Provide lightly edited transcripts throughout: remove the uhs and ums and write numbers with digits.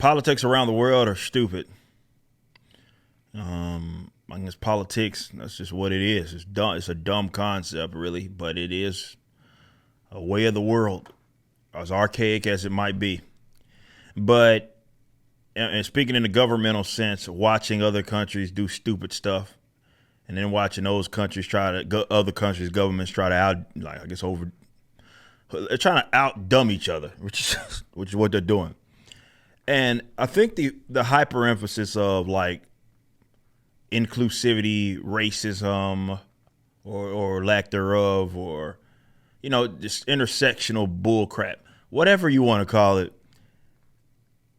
politics around the world are stupid. I guess politics, that's just what it is. It's dumb. It's a dumb concept, really, but it is a way of the world, as archaic as it might be. But, and speaking in the governmental sense, watching other countries do stupid stuff, and then watching those countries other countries' governments try to they're trying to out dumb each other, which is what they're doing. And I think the hyper emphasis of like inclusivity, racism, or lack thereof, or just intersectional bullcrap, whatever you want to call it.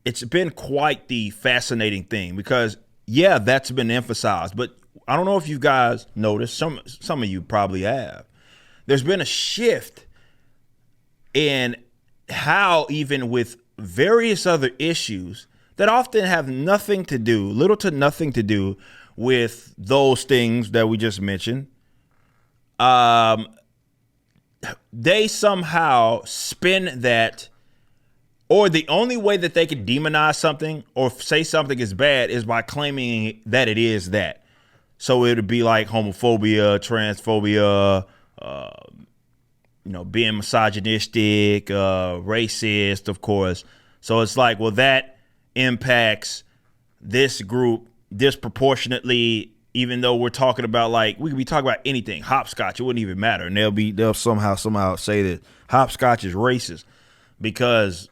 It's been quite the fascinating thing because that's been emphasized, but I don't know if you guys noticed. Some of you probably have. There's been a shift in how, even with various other issues that often have little to nothing to do with those things that we just mentioned, they somehow spin that, or the only way that they can demonize something or say something is bad is by claiming that it is that. So it would be like homophobia, transphobia, being misogynistic, racist, of course. So it's like, well, that impacts this group disproportionately, even though we're talking about, like, we could be talking about anything, hopscotch, it wouldn't even matter. And they'll somehow say that hopscotch is racist because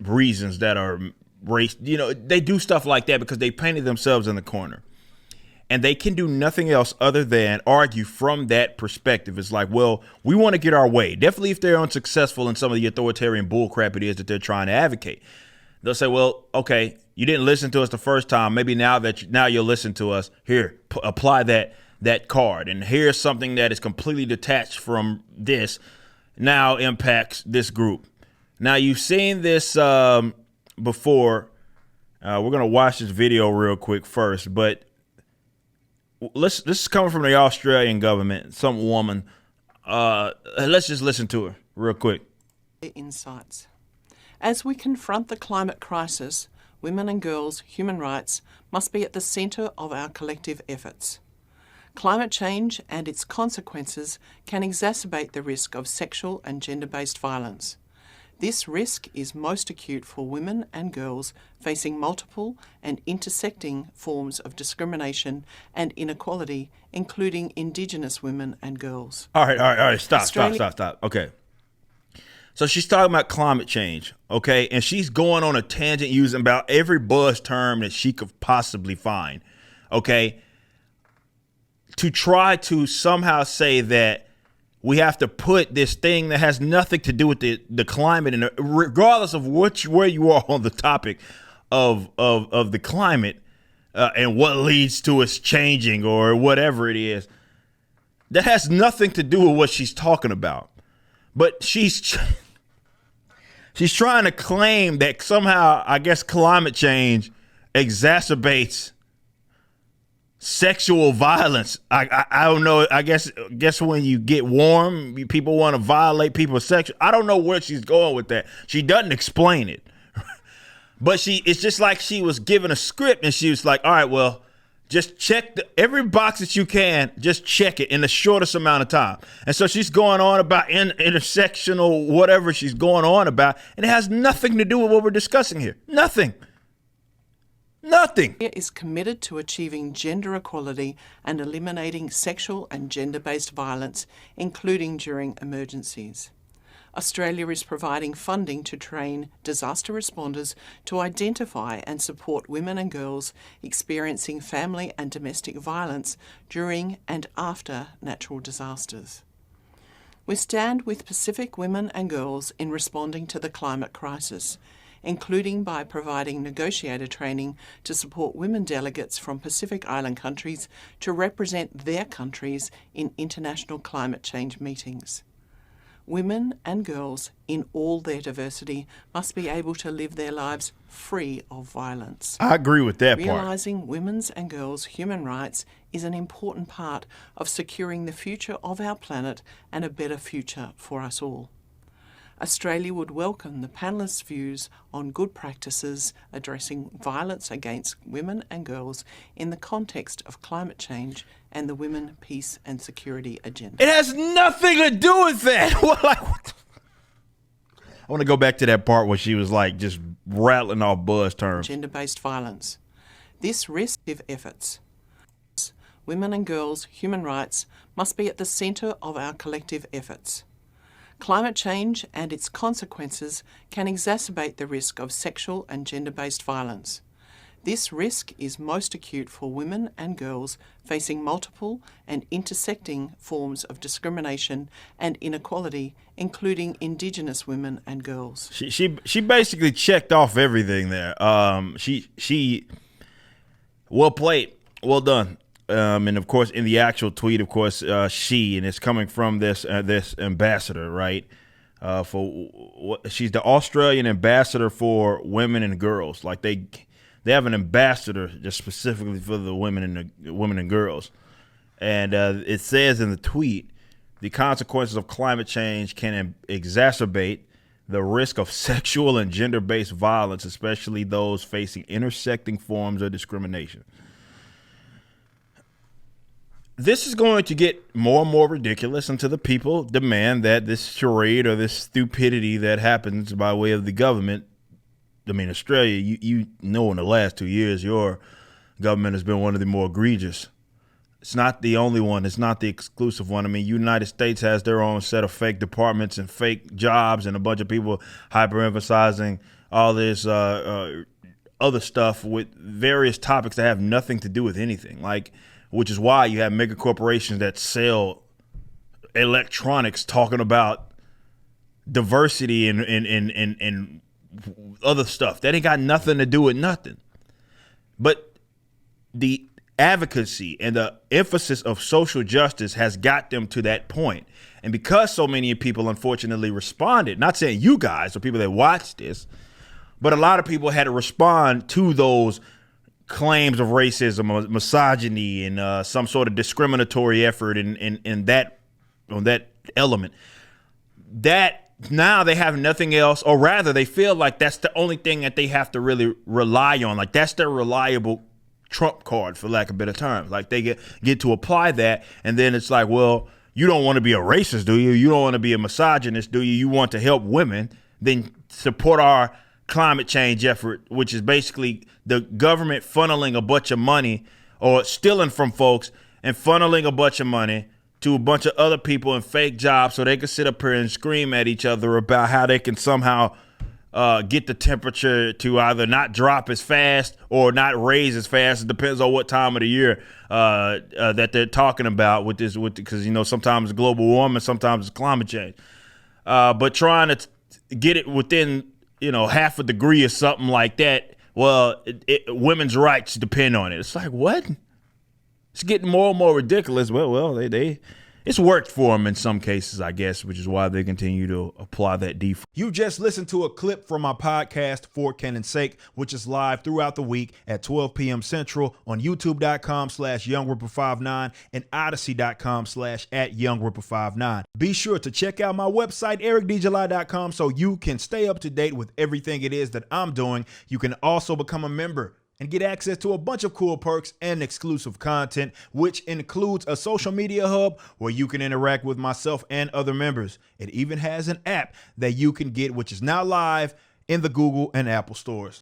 reasons that are race, they do stuff like that because they painted themselves in the corner. And they can do nothing else other than argue from that perspective. It's like, well, we want to get our way. Definitely if they're unsuccessful in some of the authoritarian bullcrap it is that they're trying to advocate. They'll say, well, okay, you didn't listen to us the first time. Maybe now you'll listen to us. Here, apply that card. And here's something that is completely detached from this, now impacts this group. Now, you've seen this before. We're going to watch this video real quick first, but this is coming from the Australian government, some woman. Let's just listen to her real quick. Insights. As we confront the climate crisis, women and girls' human rights must be at the centre of our collective efforts. Climate change and its consequences can exacerbate the risk of sexual and gender-based violence. This risk is most acute for women and girls facing multiple and intersecting forms of discrimination and inequality, including Indigenous women and girls. All right. Stop. Okay. So she's talking about climate change, okay? And she's going on a tangent using about every buzz term that she could possibly find, okay? To try to somehow say that we have to put this thing that has nothing to do with the climate, and regardless of where you are on the topic of the climate and what leads to its changing or whatever it is, that has nothing to do with what she's talking about. But she's trying to claim that somehow, I guess, climate change exacerbates sexual violence. I don't know. I guess when you get warm, people want to violate people's sexual. I don't know where she's going with that. She doesn't explain it, but it's just like she was given a script and she was like, all right, well, just check every box that you can. Just check it in the shortest amount of time. And so she's going on about intersectional whatever she's going on about, and it has nothing to do with what we're discussing here. Nothing. Australia is committed to achieving gender equality and eliminating sexual and gender-based violence, including during emergencies. Australia is providing funding to train disaster responders to identify and support women and girls experiencing family and domestic violence during and after natural disasters. We stand with Pacific women and girls in responding to the climate crisis, including by providing negotiator training to support women delegates from Pacific Island countries to represent their countries in international climate change meetings. Women and girls in all their diversity must be able to live their lives free of violence. I agree with that part. Realising women's and girls' human rights is an important part of securing the future of our planet and a better future for us all. Australia would welcome the panellists' views on good practices addressing violence against women and girls in the context of climate change and the Women, Peace and Security agenda. It has nothing to do with that. I want to go back to that part where she was like just rattling off buzz terms. Gender-based violence. This risk of efforts. Women and girls' human rights must be at the centre of our collective efforts. Climate change and its consequences can exacerbate the risk of sexual and gender-based violence. This risk is most acute for women and girls facing multiple and intersecting forms of discrimination and inequality, including Indigenous women and girls. She basically checked off everything there. She well played, well done. And of course, in the actual tweet, of course, and it's coming from this ambassador, right? She's the Australian ambassador for women and girls. Like they have an ambassador just specifically for the women and girls. And it says in the tweet, the consequences of climate change can exacerbate the risk of sexual and gender-based violence, especially those facing intersecting forms of discrimination. This is going to get more and more ridiculous until the people demand that this charade or this stupidity that happens by way of the government. I mean, Australia, you know, in the last 2 years, your government has been one of the more egregious. It's not the only one. It's not the exclusive one. I mean, United States has their own set of fake departments and fake jobs and a bunch of people hyper-emphasizing all this other stuff with various topics that have nothing to do with anything. Which is why you have mega corporations that sell electronics talking about diversity and other stuff. That ain't got nothing to do with nothing. But the advocacy and the emphasis of social justice has got them to that point. And because so many people unfortunately responded, not saying you guys or people that watch this, but a lot of people had to respond to those claims of racism or misogyny and some sort of discriminatory effort in that element, that now they have nothing else, or rather they feel like that's the only thing that they have to really rely on. Like that's their reliable trump card, for lack of better terms. Like they get to apply that, and then it's like, well, you don't want to be a racist, do you? You don't want to be a misogynist, do you? You want to help women, then support our climate change effort, which is basically the government funneling a bunch of money or stealing from folks and funneling a bunch of money to a bunch of other people in fake jobs so they can sit up here and scream at each other about how they can somehow get the temperature to either not drop as fast or not raise as fast. It depends on what time of the year that they're talking about with this, because, you know, sometimes it's global warming, sometimes it's climate change. But trying to get it within, you know, half a degree or something like that, well, women's rights depend on it. It's like, what? It's getting more and more ridiculous. Well, it's worked for them in some cases, I guess, which is why they continue to apply that default. You just listened to a clip from my podcast, For Canon's Sake, which is live throughout the week at 12 p.m. Central on youtube.com/YoungRipper59 and odyssey.com/@YoungRipper59. Be sure to check out my website, ericdjuly.com, so you can stay up to date with everything it is that I'm doing. You can also become a member and get access to a bunch of cool perks and exclusive content, which includes a social media hub where you can interact with myself and other members. It even has an app that you can get, which is now live in the Google and Apple stores.